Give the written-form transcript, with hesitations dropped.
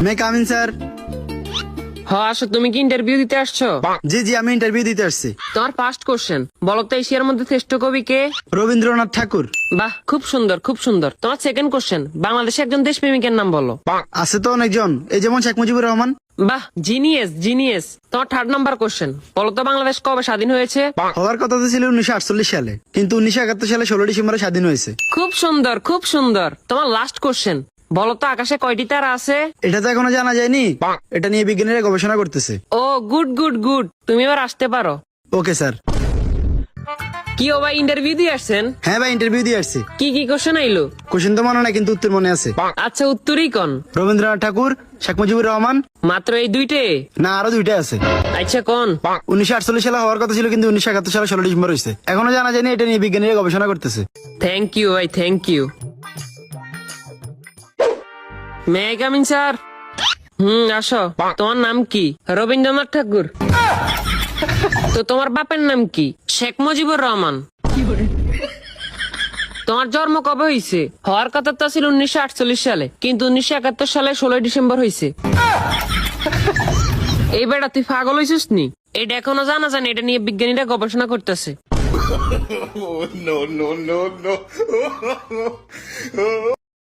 মে come in sir. হ্যাঁ আসো, তুমি কি ইন্টারভিউ দিতে আসছো? জি জি, আমি ইন্টারভিউ দিতে আসছি। তোমার ফার্স্ট কোশ্চেন, বলো তো এশিয়ার মধ্যে শ্রেষ্ঠ কবি কে? রবীন্দ্রনাথ ঠাকুর। বাহ, খুব সুন্দর খুব সুন্দর। তোমার সেকেন্ড কোশ্চেন, বাংলাদেশে একজন দেশপ্রেমিকের নাম বলো। আছে তো অনেকজন, এই যেমন শেখ মুজিবুর রহমান। বাহ, জিনিয়াস জিনিয়াস। তোমার থার্ড নাম্বার কোশ্চেন, বলো তো বাংলাদেশ কবে স্বাধীন হয়েছে? হওয়ার কথা তো ছিল 1948 সালে, কিন্তু 1971 সালে 16 ডিসেম্বরে স্বাধীন হয়েছে। খুব সুন্দর খুব সুন্দর। তোমার লাস্ট কোশ্চেন, বলো তো আকাশে কয়টি তারা আছে? এটা তো এখনো জানা যায়নি, এটা নিয়ে বিজ্ঞানীরা গবেষণা করতেছে। ও গুড গুড গুড, তুমি এবার আসতে পারো। Okay sir. কি ও ভাই, ইন্টারভিউ দিয়ে আসছেন? হ্যাঁ ভাই, ইন্টারভিউ দিয়ে আসছি। কি কি কোশ্চেন আইলো? কোশ্চেন তো মনে নাই, কিন্তু উত্তর মনে আছে। আচ্ছা, উত্তরই কোন? রবীন্দ্রনাথ ঠাকুর, শেখ মুজিবুর রহমান। মাত্র এই দুইটে? না, আরো দুইটা আছে। আচ্ছা কোন? 1948 সালে হওয়ার কথা ছিল, কিন্তু 1971 সালে 16 ডিসেম্বর হয়েছে। এখনো জানা যায়নি, এটা নিয়ে বিজ্ঞানীরা গবেষণা করতেছে। থ্যাংক ইউ ভাই, thank you. May I coming sir? আসো। তোমার নাম কি? রবীন্দ্রনাথ ঠাকুর। তো তোমার বাপের নাম কি? শেখ মুজিবুর রহমান। তোমার জন্ম কবে হয়েছে? হওয়ার কথা তো ছিল 1948 সালে, কিন্তু 1971 সালে 16 ডিসেম্বর হয়েছে। এই বেটা, তুই পাগল হয়েছিস নি? এটা এখনো জানা জানি, এটা নিয়ে বিজ্ঞানীরা গবেষণা করতেছে। No, no, no, no.